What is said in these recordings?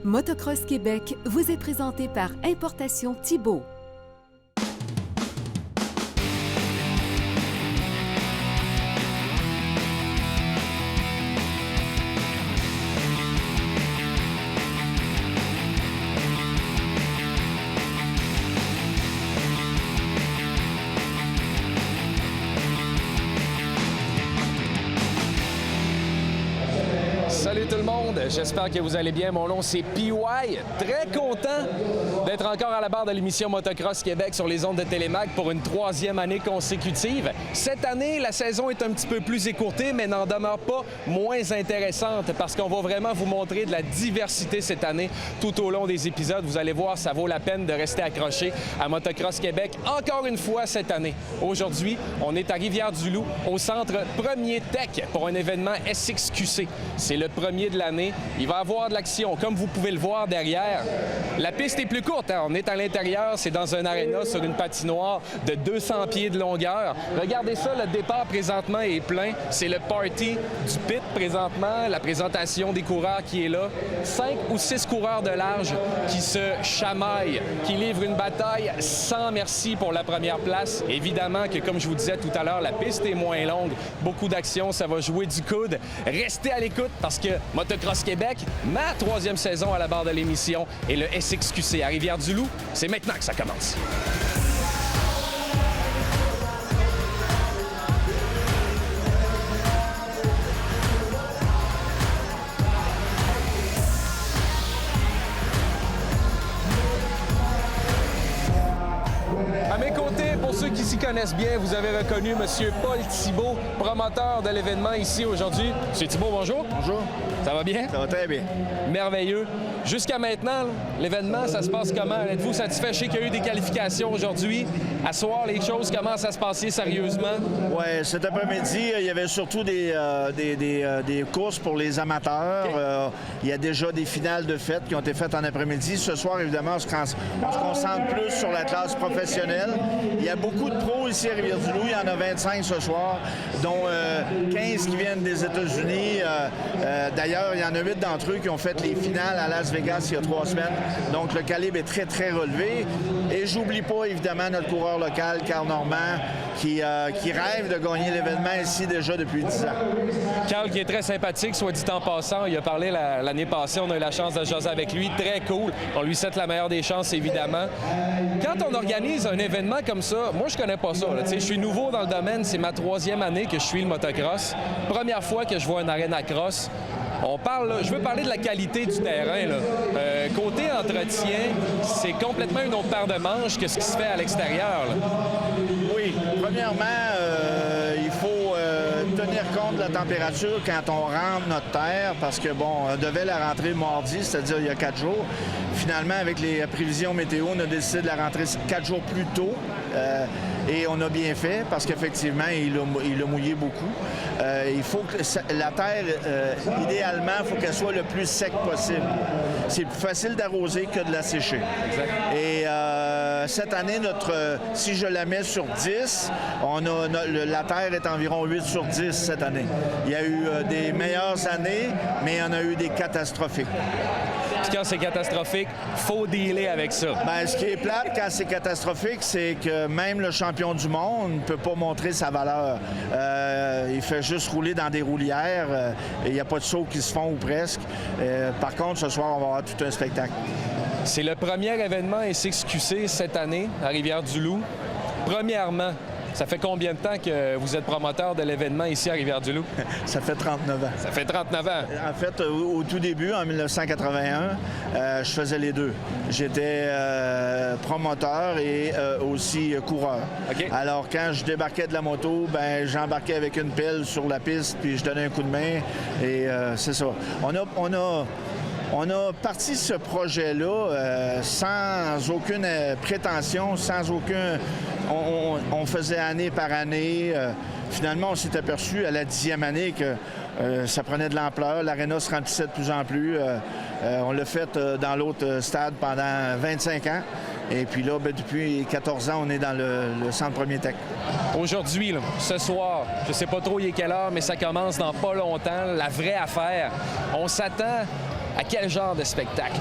Motocross Québec vous est présenté par Importation Thibault. Salut tout le monde, j'espère que vous allez bien. Mon nom c'est PY, très content d'être encore à la barre de l'émission Motocross Québec sur les ondes de Télémac pour une 3e année consécutive. Cette année, la saison est un petit peu plus écourtée, mais n'en demeure pas moins intéressante parce qu'on va vraiment vous montrer de la diversité cette année tout au long des épisodes. Vous allez voir, ça vaut la peine de rester accroché à Motocross Québec encore une fois cette année. Aujourd'hui, on est à Rivière-du-Loup, au centre Premier Tech pour un événement SXQC. C'est le premier de l'année. Il va y avoir de l'action. Comme vous pouvez le voir derrière, la piste est plus courte. Hein? On est à l'intérieur. C'est dans un aréna sur une patinoire de 200 pieds de longueur. Regardez ça, le départ présentement est plein. C'est le party du pit présentement, la présentation des coureurs qui est là. 5 ou 6 coureurs de large qui se chamaillent, qui livrent une bataille sans merci pour la première place. Évidemment que, comme je vous disais tout à l'heure, la piste est moins longue. Beaucoup d'action, ça va jouer du coude. Restez à l'écoute parce que Motocross Québec, ma 3e saison à la barre de l'émission, et le SXQC à Rivière-du-Loup, c'est maintenant que ça commence. À mes côtés, pour ceux qui s'y connaissent bien, vous avez reconnu M. Paul Thibault, promoteur de l'événement ici aujourd'hui. M. Thibault, bonjour. Bonjour. Ça va bien? Ça va très bien. Merveilleux. Jusqu'à maintenant, l'événement, ça se passe comment? Êtes-vous satisfait? Je sais qu'il y a eu des qualifications aujourd'hui. À soir, les choses commencent à se passer sérieusement. Oui, cet après-midi, il y avait surtout des courses pour les amateurs. Okay. Il y a déjà des finales de fête qui ont été faites en après-midi. Ce soir, évidemment, on se concentre plus sur la classe professionnelle. Il y a beaucoup de pros ici à Rivière-du-Loup. Il y en a 25 ce soir, dont 15 qui viennent des États-Unis. D'ailleurs, il y en a 8 d'entre eux qui ont fait les finales à Las Vegas il y a 3 semaines. Donc, le calibre est très, très relevé. Et j'oublie pas, évidemment, notre coureur local, Carl Normand, qui rêve de gagner l'événement ici déjà depuis 10 ans. Carl, qui est très sympathique, soit dit en passant. Il a parlé l'année passée. On a eu la chance de jaser avec lui. Très cool. On lui souhaite la meilleure des chances, évidemment. Quand on organise un événement comme ça, moi, je connais pas ça. Je suis nouveau dans le domaine. C'est ma 3e année que je suis le motocross. Première fois que je vois un arena cross. Je veux parler de la qualité du terrain. Côté entretien, c'est complètement une autre paire de manches que ce qui se fait à l'extérieur. Oui. Premièrement, il faut tenir compte de la température quand on rentre notre terre parce que, bon, on devait la rentrer mardi, c'est-à-dire il y a 4 jours. Finalement, avec les prévisions météo, on a décidé de la rentrer 4 jours plus tôt. Et on a bien fait parce qu'effectivement, il a mouillé beaucoup. Il faut que la terre, idéalement, il faut qu'elle soit le plus sec possible. C'est plus facile d'arroser que de la sécher. Exact. Et cette année, si je la mets sur 10, la terre est environ 8 sur 10 cette année. Il y a eu des meilleures années, mais il y en a eu des catastrophiques. Puis quand c'est catastrophique, faut dealer avec ça. Bien, ce qui est plate quand c'est catastrophique, c'est que même le champion du monde ne peut pas montrer sa valeur. Il fait juste rouler dans des roulières. Il n'y a pas de sauts qui se font ou presque. Par contre, ce soir, on va avoir tout un spectacle. C'est le premier événement SXQC cette année à Rivière-du-Loup. Premièrement, ça fait combien de temps que vous êtes promoteur de l'événement ici à Rivière-du-Loup? Ça fait 39 ans. Ça fait 39 ans. En fait, au tout début, en 1981, je faisais les deux. J'étais promoteur et aussi coureur. Okay. Alors, quand je débarquais de la moto, j'embarquais avec une pelle sur la piste puis je donnais un coup de main et c'est ça. On a parti ce projet-là sans aucune prétention, sans aucun... On faisait année par année. Finalement, on s'est aperçu à la 10e année que ça prenait de l'ampleur. L'aréna se remplissait de plus en plus. On l'a fait dans l'autre stade pendant 25 ans. Et puis là, depuis 14 ans, on est dans le centre Premier Tech. Aujourd'hui, ce soir, je sais pas trop il est quelle heure, mais ça commence dans pas longtemps, la vraie affaire. On s'attend à quel genre de spectacle?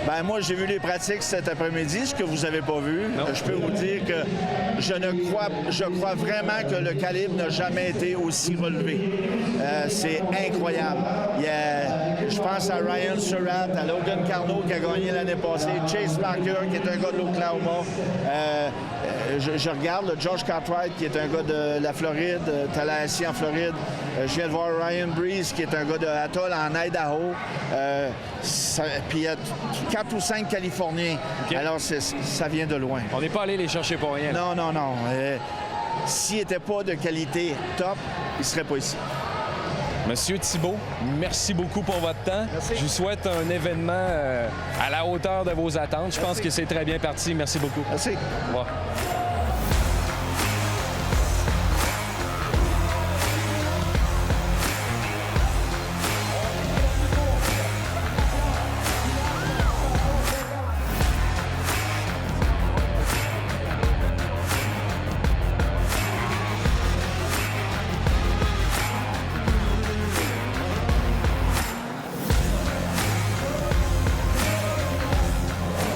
Ben moi, j'ai vu les pratiques cet après-midi, ce que vous n'avez pas vu. Je peux vous dire que je crois vraiment que le calibre n'a jamais été aussi relevé. C'est incroyable. Je pense à Ryan Surratt, à Logan Carno qui a gagné l'année passée, Chase Parker qui est un gars de l'Oklahoma. Je regarde le Josh Cartwright qui est un gars de la Floride, Tallahassee en Floride. Je viens de voir Ryan Breeze qui est un gars de Atoll en Idaho. Puis il y a 4 ou 5 Californiens. Okay. Alors ça vient de loin. On n'est pas allé les chercher pour rien. Non. S'il n'était pas de qualité top, il ne serait pas ici. Monsieur Thibault, merci beaucoup pour votre temps. Merci. Je vous souhaite un événement à la hauteur de vos attentes. Je pense que c'est très bien parti. Merci beaucoup. Merci. Au revoir.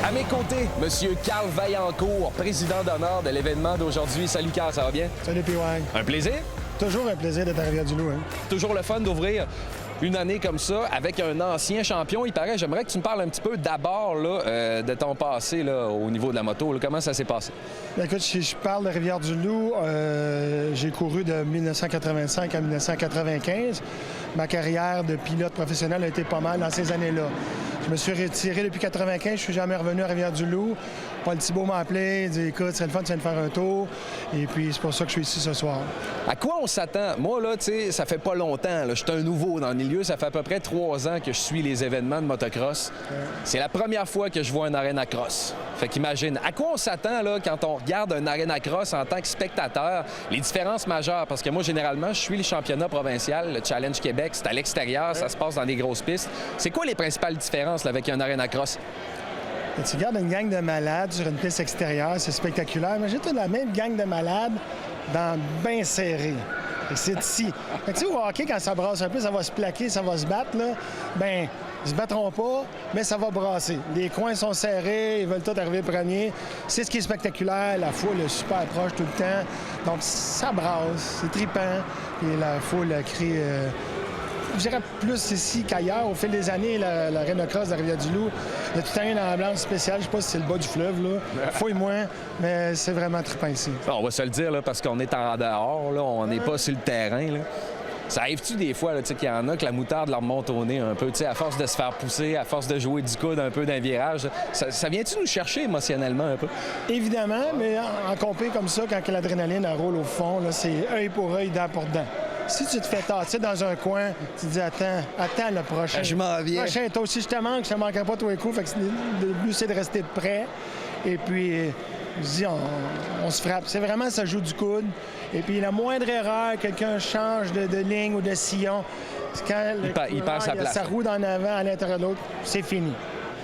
À mes côtés, Monsieur Carl Vaillancourt, président d'honneur de l'événement d'aujourd'hui. Salut Carl, ça va bien? Salut PY. Un plaisir? Toujours un plaisir d'être à Rivière-du-Loup. Hein? Toujours le fun d'ouvrir une année comme ça avec un ancien champion. Il paraît, j'aimerais que tu me parles un petit peu d'abord de ton passé là, au niveau de la moto. Là. Comment ça s'est passé? Bien, écoute, si je parle de Rivière-du-Loup, j'ai couru de 1985 à 1995. Ma carrière de pilote professionnel a été pas mal dans ces années-là. Je me suis retiré depuis 1995, je suis jamais revenu à Rivière-du-Loup. Paul Thibault m'a appelé, il dit « Écoute, c'est le fun, tu viens de faire un tour. » Et puis, c'est pour ça que je suis ici ce soir. À quoi on s'attend? Moi, là, tu sais, ça fait pas longtemps. Je suis un nouveau dans le milieu. Ça fait à peu près 3 ans que je suis les événements de motocross. C'est la première fois que je vois un arena cross. Fait qu'imagine, à quoi on s'attend là, quand on regarde un arena cross en tant que spectateur? Les différences majeures, parce que moi, généralement, je suis le championnat provincial, le Challenge Québec, c'est à l'extérieur, ça se passe dans des grosses pistes. C'est quoi les principales différences là, avec un arena cross? Et tu regardes une gang de malades sur une piste extérieure, c'est spectaculaire. Mais j'ai la même gang de malades dans bien serré. Et c'est ici. Tu sais, au hockey, quand ça brasse un peu, ça va se plaquer, ça va se battre, là. Bien, ils se battront pas, mais ça va brasser. Les coins sont serrés, ils veulent tous arriver premiers. C'est ce qui est spectaculaire. La foule est super proche tout le temps. Donc, ça brasse, c'est trippant. Et la foule crie... Je dirais plus ici qu'ailleurs. Au fil des années, l'Arena Cross de la Rivière-du-Loup, il y a tout le temps une ambiance spéciale. Je ne sais pas si c'est le bas du fleuve, là. Fouille-moi, mais c'est vraiment trippant ici. On va se le dire, là, parce qu'on est en dehors, là. On n'est pas sur le terrain, là. Ça arrive-tu des fois qu'il y en a que la moutarde leur monte au nez un peu, à force de se faire pousser, à force de jouer du coude un peu d'un virage? Ça vient-tu nous chercher émotionnellement un peu? Évidemment, mais en compé comme ça, quand l'adrénaline elle roule au fond, là, c'est œil pour œil, dent pour dent. Si tu te fais tasser dans un coin, tu te dis attends le prochain. Je m'en viens. Prochain, toi aussi, je te manque, je te manquerai pas tous les coups. Fait que le but, c'est de rester prêt. Et puis, je dis, on se frappe. C'est vraiment, ça joue du coude. Et puis, la moindre erreur, quelqu'un change de ligne ou de sillon, quand il perd sa place. Ça roule en avant, à l'intérieur de l'autre, c'est fini.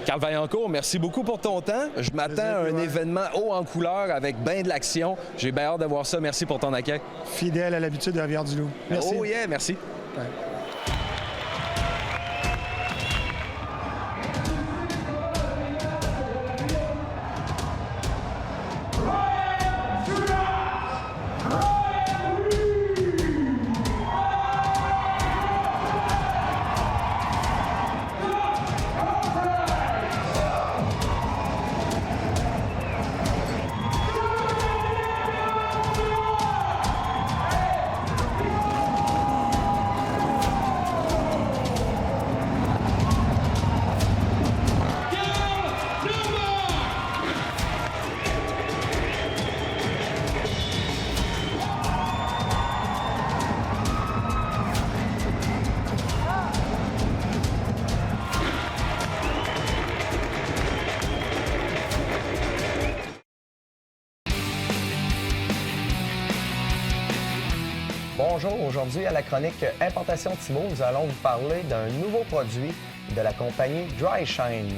Carl Vaillancourt, merci beaucoup pour ton temps. Je m'attends à un événement haut en couleur avec bien de l'action. J'ai bien hâte de voir ça. Merci pour ton accueil. Fidèle à l'habitude de Rivière-du-Loup. Merci. Oh yeah, merci. Ouais. Bonjour, aujourd'hui à la chronique Importation Thibault, nous allons vous parler d'un nouveau produit de la compagnie Dry Shine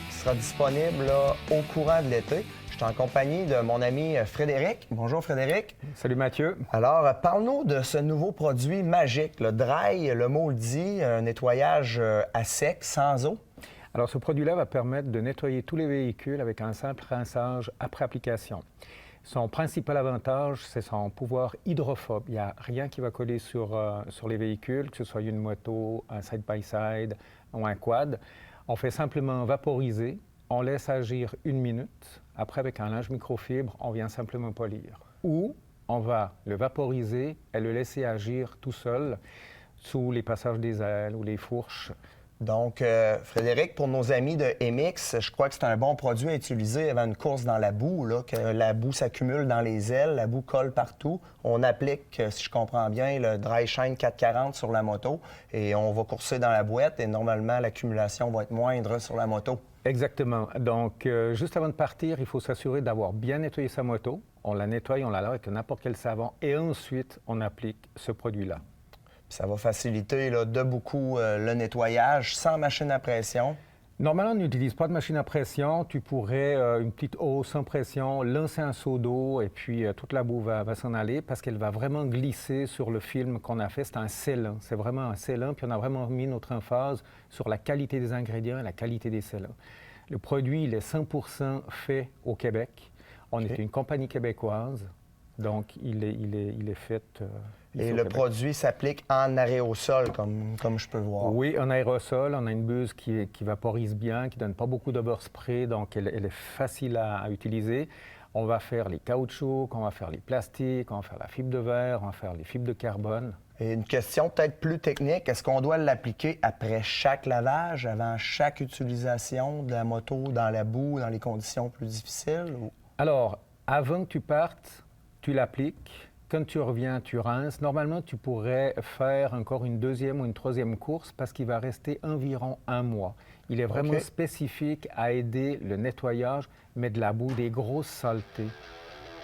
qui sera disponible là, au courant de l'été. Je suis en compagnie de mon ami Frédéric. Bonjour Frédéric. Salut Mathieu. Alors, parle-nous de ce nouveau produit magique, le Dry, le mot le dit, un nettoyage à sec, sans eau. Alors, ce produit-là va permettre de nettoyer tous les véhicules avec un simple rinçage après application. Son principal avantage, c'est son pouvoir hydrophobe. Il n'y a rien qui va coller sur les véhicules, que ce soit une moto, un side-by-side ou un quad. On fait simplement vaporiser, on laisse agir 1 minute. Après, avec un linge microfibre, on vient simplement polir. Ou on va le vaporiser et le laisser agir tout seul sous les passages des ailes ou les fourches. Donc, Frédéric, pour nos amis de MX, je crois que c'est un bon produit à utiliser avant une course dans la boue, là, que la boue s'accumule dans les ailes, la boue colle partout. On applique, si je comprends bien, le Dry Shine 440 sur la moto et on va courser dans la boîte et normalement, l'accumulation va être moindre sur la moto. Exactement. Donc, juste avant de partir, il faut s'assurer d'avoir bien nettoyé sa moto. On la nettoie, on la lave avec n'importe quel savon et ensuite, on applique ce produit-là. Ça va faciliter là, de beaucoup le nettoyage sans machine à pression. Normalement, on n'utilise pas de machine à pression. Tu pourrais, une petite eau sans pression, lancer un seau d'eau et puis toute la boue va s'en aller parce qu'elle va vraiment glisser sur le film qu'on a fait. C'est un scellant. C'est vraiment un scellant. Puis on a vraiment mis notre emphase sur la qualité des ingrédients et la qualité des scellants. Le produit, il est 100% fait au Québec. On est une compagnie québécoise. Donc, il est fait... Et le produit s'applique en aérosol, comme je peux voir. Oui, en aérosol. On a une buse qui vaporise bien, qui ne donne pas beaucoup d'overspray, donc elle est facile à utiliser. On va faire les caoutchoucs, on va faire les plastiques, on va faire la fibre de verre, on va faire les fibres de carbone. Et une question peut-être plus technique, est-ce qu'on doit l'appliquer après chaque lavage, avant chaque utilisation de la moto, dans la boue, dans les conditions plus difficiles? Ou... Alors, avant que tu partes, tu l'appliques. Quand tu reviens, tu rinces. Normalement, tu pourrais faire encore une deuxième ou une troisième course parce qu'il va rester environ 1 mois. Il est vraiment spécifique à aider le nettoyage, mais de la boue, des grosses saletés.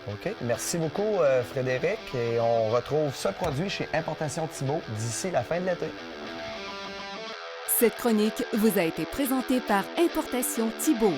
OK. Merci beaucoup, Frédéric. Et on retrouve ce produit chez Importation Thibault d'ici la fin de l'été. Cette chronique vous a été présentée par Importation Thibault.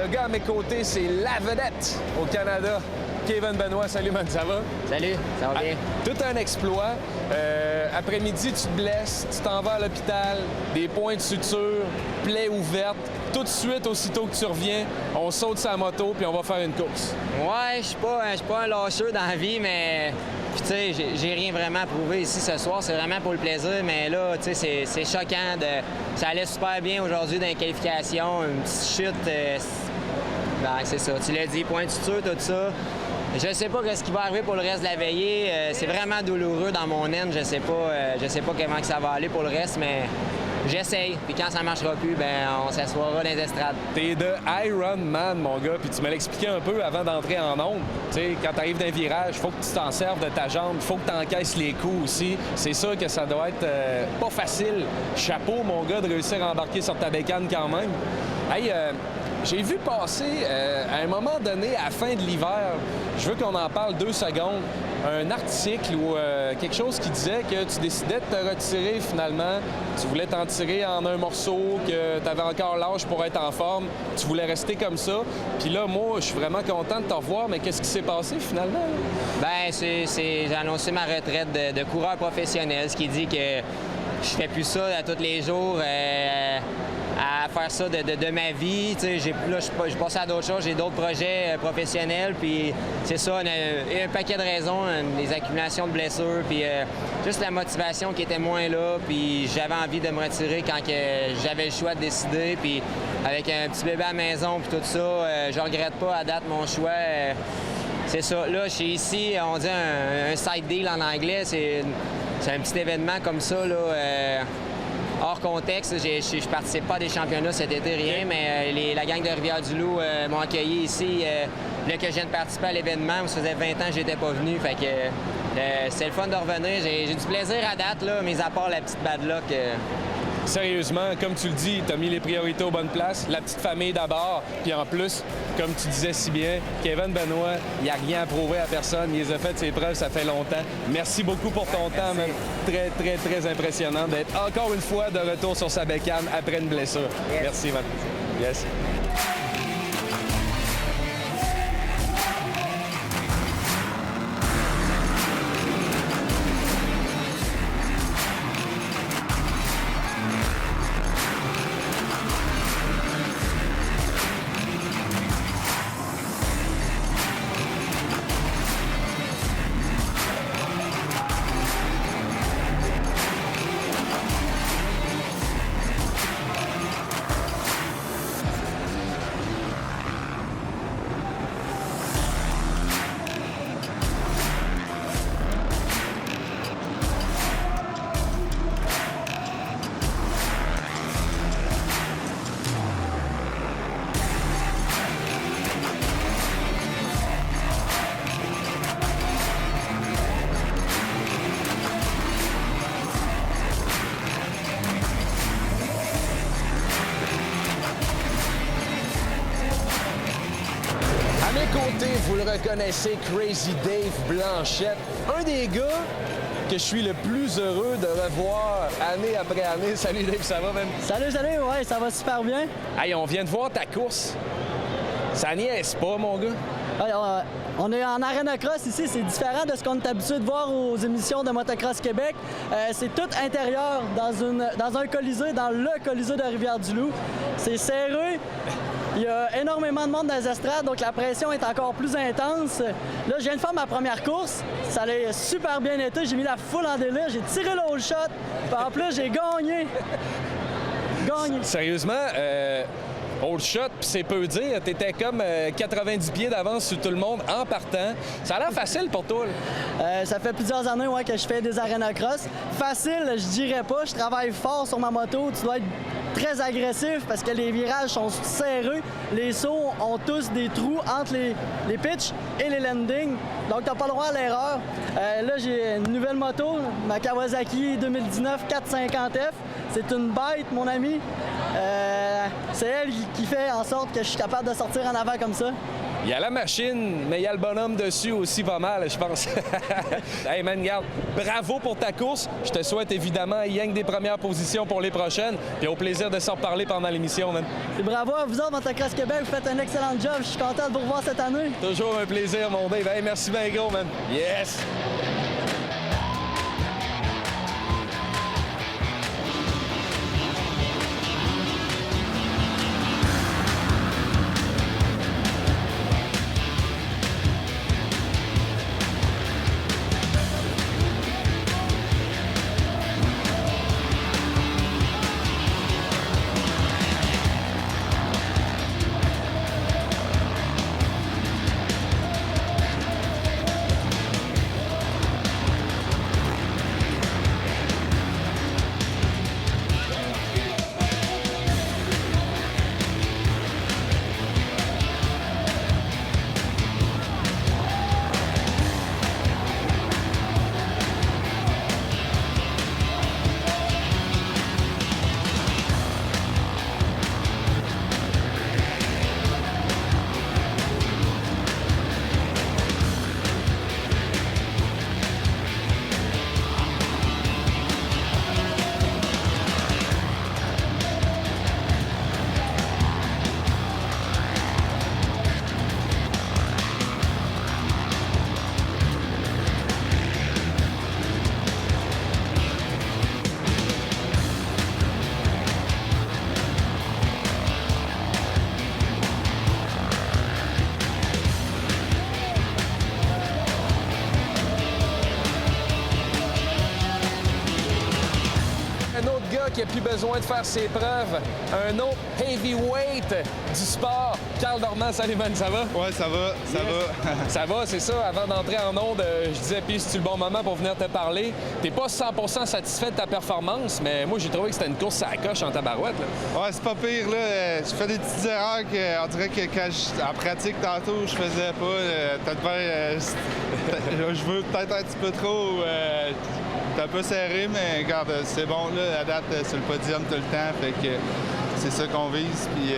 Le gars à mes côtés, c'est la vedette au Canada. Kevin Benoit, salut man, ça va? Salut, ça va bien? Tout un exploit. Après-midi, tu te blesses, tu t'en vas à l'hôpital, des points de suture, plaie ouverte. Tout de suite, aussitôt que tu reviens, on saute sa moto puis on va faire une course. Ouais, je suis pas un lâcheux dans la vie, mais tu sais, j'ai rien vraiment à prouver ici ce soir. C'est vraiment pour le plaisir, mais là, tu sais, c'est choquant. Ça allait super bien aujourd'hui dans les qualifications. Une petite chute, ben, c'est ça. Tu l'as dit, point de suture, tout ça. Je sais pas ce qui va arriver pour le reste de la veillée. C'est vraiment douloureux dans mon aine. Je sais pas comment que ça va aller pour le reste, mais j'essaye. Puis quand ça marchera plus, ben on s'assoira dans les estrades. T'es de Iron Man, mon gars, puis tu me l'expliquais un peu avant d'entrer en onde. Tu sais, quand t'arrives d'un virage, faut que tu t'en serves de ta jambe, faut que t'encaisses les coups aussi. C'est sûr que ça doit être pas facile. Chapeau, mon gars, de réussir à embarquer sur ta bécane quand même. Hey, j'ai vu passer, à un moment donné, à la fin de l'hiver, je veux qu'on en parle 2 secondes, un article ou quelque chose qui disait que tu décidais de te retirer finalement. Tu voulais t'en tirer en un morceau, que tu avais encore l'âge pour être en forme. Tu voulais rester comme ça. Puis là, moi, je suis vraiment content de te revoir, mais qu'est-ce qui s'est passé finalement? Ben, j'ai annoncé ma retraite de coureur professionnel, ce qui dit que je fais plus ça à tous les jours. à faire ça de ma vie. Là, je suis passé à d'autres choses, j'ai d'autres projets professionnels, puis c'est ça, il y a un paquet de raisons, des accumulations de blessures, puis juste la motivation qui était moins là, puis j'avais envie de me retirer quand j'avais le choix de décider, puis avec un petit bébé à la maison, puis tout ça, je regrette pas à date mon choix. C'est ça. Là, je suis ici, on dit un side deal en anglais, c'est un petit événement comme ça, là, hors contexte. Je participe pas à des championnats cet été, rien, mais la gang de Rivière-du-Loup m'ont accueilli ici. Là que je viens de participer à l'événement, ça faisait 20 ans que j'étais pas venu, fait que c'est le fun de revenir. J'ai du plaisir à date, là, mis à part la petite bad luck. Sérieusement, comme tu le dis, tu as mis les priorités aux bonnes places, la petite famille d'abord, puis en plus, comme tu disais si bien, Kevin Benoit, il n'y a rien à prouver à personne, il les a fait ses preuves, ça fait longtemps. Merci beaucoup pour ton temps, man. Très, très, très impressionnant d'être encore une fois de retour sur sa bécane après une blessure. Yes. Merci, man. Yes. Vous le reconnaissez, Crazy Dave Blanchette, un des gars que je suis le plus heureux de revoir année après année. Salut Dave, ça va même? Salut, ouais, ça va super bien. Hey, on vient de voir ta course. Ça niaise pas, mon gars? Alors, on est en Arena Cross ici, c'est différent de ce qu'on est habitué de voir aux émissions de Motocross Québec. C'est tout intérieur dans un colisée, dans le colisée de Rivière-du-Loup. C'est serré. Il y a énormément de monde dans les estrades, donc la pression est encore plus intense. Là, je viens de faire ma première course. Ça a super bien été. J'ai mis la foule en délire. J'ai tiré le whole shot. Puis en plus, j'ai gagné. Sérieusement, whole shot, puis c'est peu dire. T'étais comme 90 pieds d'avance sur tout le monde en partant. Ça a l'air facile pour toi, là. Ça fait plusieurs années que je fais des Arena Cross. Facile, je dirais pas. Je travaille fort sur ma moto. Tu dois être très agressif parce que les virages sont serrés. Les sauts ont tous des trous entre les pitchs et les landings. Donc, tu n'as pas le droit à l'erreur. Là, j'ai une nouvelle moto, ma Kawasaki 2019 450F. C'est une bête, mon ami. C'est elle qui fait en sorte que je suis capable de sortir en avant comme ça. Il y a la machine, mais il y a le bonhomme dessus aussi pas mal, je pense. Hey man, regarde, bravo pour ta course. Je te souhaite évidemment rien que des premières positions pour les prochaines. Puis au plaisir de s'en reparler pendant l'émission, man. Et bravo à vous autres, Motocross Québec. Vous faites un excellent job. Je suis content de vous revoir cette année. Toujours un plaisir, mon Dave. Hey, merci bien gros, man. Yes! gars qui a plus besoin de faire ses preuves, un autre heavyweight du sport. Carl Dorman, salut man, ça va? Ouais, ça va, ça va. Ça va, c'est ça. Avant d'entrer en onde, je disais, puis c'est-tu le bon moment pour venir te parler? T'es pas 100% satisfait de ta performance, mais moi, j'ai trouvé que c'était une course à la coche en tabarouette. Là. Ouais, c'est pas pire, là. Je fais des petites erreurs que, on dirait que quand en pratique, tantôt, je faisais pas. Je veux peut-être un petit peu trop. C'est un peu serré, mais regarde, c'est bon, là, à date, sur le podium tout le temps, fait que c'est ça qu'on vise, puis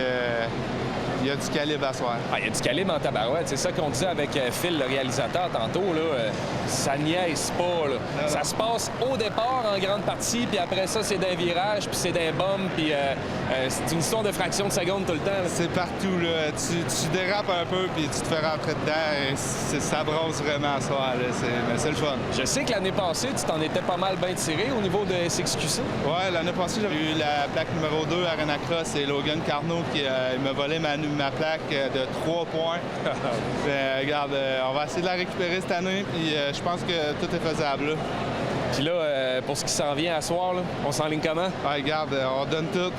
il y a du calibre à soir. Ah, il y a du calibre en tabarouette, c'est ça qu'on disait avec Phil, le réalisateur, tantôt, là, ça niaise pas, là. Non. Ça se passe au départ en grande partie, puis après ça, c'est d'un virage, puis c'est d'un bum, puis c'est une histoire de fraction de seconde tout le temps. Là. C'est partout, là. Tu dérapes un peu, puis tu te fais rentrer dedans, et ça brosse vraiment à soir, là. Mais c'est le fun. Je sais que l'année passée, tu t'en étais pas mal bien tiré au niveau de SXQC. Ouais, l'année passée, j'avais eu la plaque numéro 2 à Arena Cross. C'est Logan Carnot qui m'a volé ma plaque de 3 points. Regarde, on va essayer de la récupérer cette année, puis je pense que tout est faisable, là. Puis là, pour ce qui s'en vient à soir, là, on s'enligne comment? Ouais, regarde, on donne tout.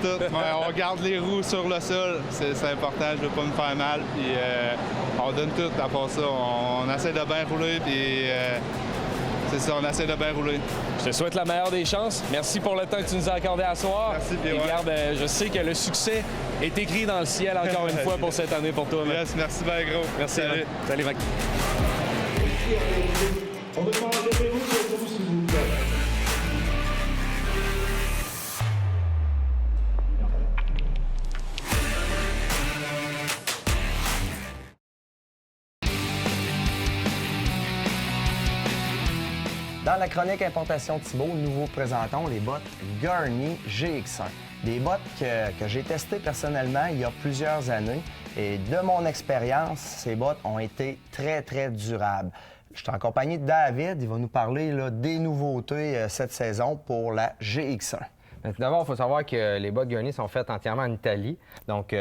Ouais, on garde les roues sur le sol. C'est important, je veux pas me faire mal. Puis on donne tout. À part ça, on essaie de bien rouler, puis c'est ça, on essaie de bien rouler. Je te souhaite la meilleure des chances. Merci pour le temps que tu nous as accordé à soir. Merci, et regarde, je sais que le succès est écrit dans le ciel encore une fois pour cette année pour toi. Yes, merci bien gros. Merci. Salut. Salut, Mac. On veut pas enlever vous, s'il vous plaît. Dans la chronique Importation Thibault, nous vous présentons les bottes Gurney GX1. Des bottes que j'ai testées personnellement il y a plusieurs années. Et de mon expérience, ces bottes ont été très, très durables. Je suis en compagnie de David. Il va nous parler là, des nouveautés cette saison pour la GX1. D'abord, il faut savoir que les bottes Gurney sont faites entièrement en Italie. Donc,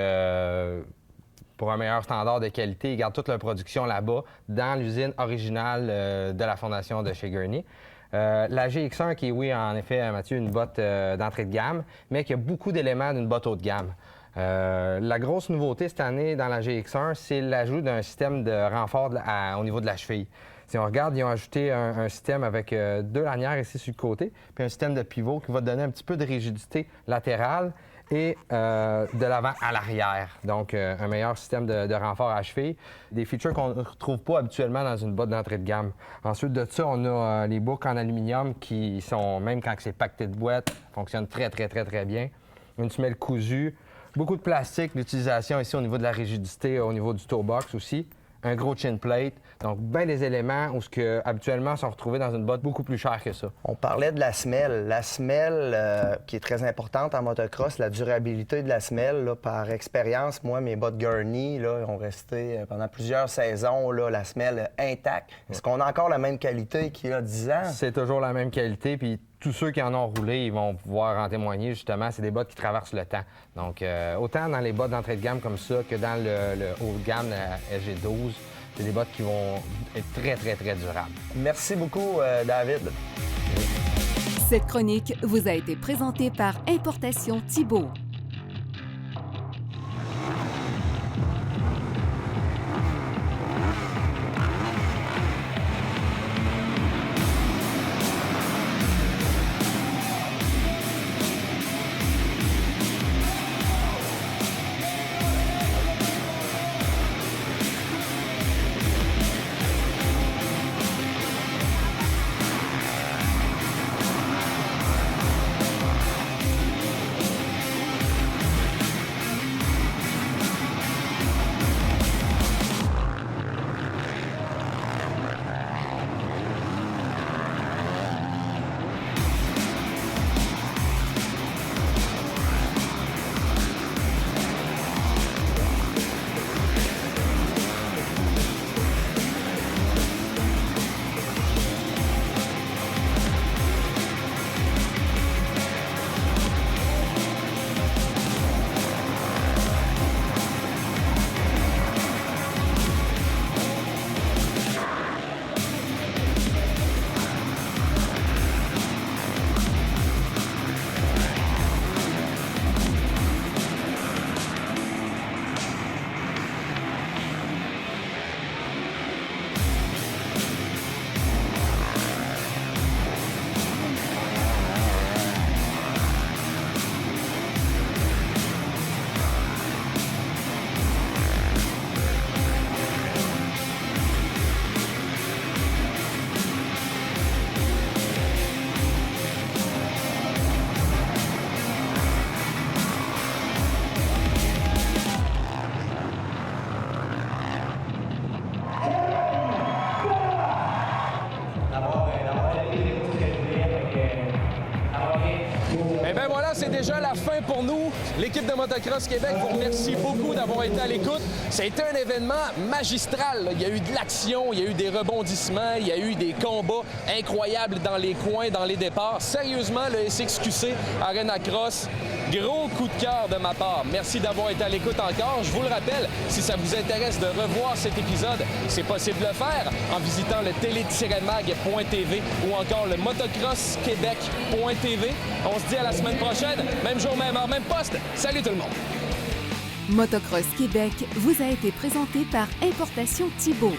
pour un meilleur standard de qualité, ils gardent toute leur production là-bas, dans l'usine originale de la fondation de chez Gurney. La GX1, qui est, oui, en effet, Mathieu, une botte d'entrée de gamme, mais qui a beaucoup d'éléments d'une botte haut de gamme. La grosse nouveauté cette année dans la GX1, c'est l'ajout d'un système de renfort au niveau de la cheville. Si on regarde, ils ont ajouté un système avec 2 lanières ici sur le côté, puis un système de pivot qui va donner un petit peu de rigidité latérale et de l'avant à l'arrière. Donc, un meilleur système de renfort à cheville. Des features qu'on ne retrouve pas habituellement dans une botte d'entrée de gamme. Ensuite de ça, on a les boucles en aluminium qui sont, même quand c'est pacté de boîte, fonctionnent très, très, très, très bien. Une semelle cousue. Beaucoup de plastique, l'utilisation ici au niveau de la rigidité, au niveau du toe box aussi. Un gros chin plate, donc bien des éléments où habituellement sont retrouvés dans une botte beaucoup plus chère que ça. On parlait de la semelle. La semelle, qui est très importante en motocross, la durabilité de la semelle, là, par expérience, moi, mes bottes Gurney là, ont resté pendant plusieurs saisons, là, la semelle intacte. Est-ce qu'on a encore la même qualité qu'il y a 10 ans? C'est toujours la même qualité, puis tous ceux qui en ont roulé, ils vont pouvoir en témoigner, justement. C'est des bottes qui traversent le temps. Donc, autant dans les bottes d'entrée de gamme comme ça que dans le haut de gamme, la SG12, c'est des bottes qui vont être très, très, très durables. Merci beaucoup, David. Cette chronique vous a été présentée par Importation Thibault. Eh bien voilà, c'est déjà la fin pour nous. L'équipe de Motocross Québec vous remercie beaucoup d'avoir été à l'écoute. Ça a été un événement magistral. Il y a eu de l'action, il y a eu des rebondissements, il y a eu des combats incroyables dans les coins, dans les départs. Sérieusement, le SXQC Arena Cross, gros coup de cœur de ma part. Merci d'avoir été à l'écoute encore. Je vous le rappelle, si ça vous intéresse de revoir cet épisode, c'est possible de le faire en visitant le télé-mag.tv ou encore le motocrossquebec.tv. On se dit à la semaine prochaine, même jour, même heure, même poste. Salut tout le monde! Motocross Québec vous a été présenté par Importation Thibault.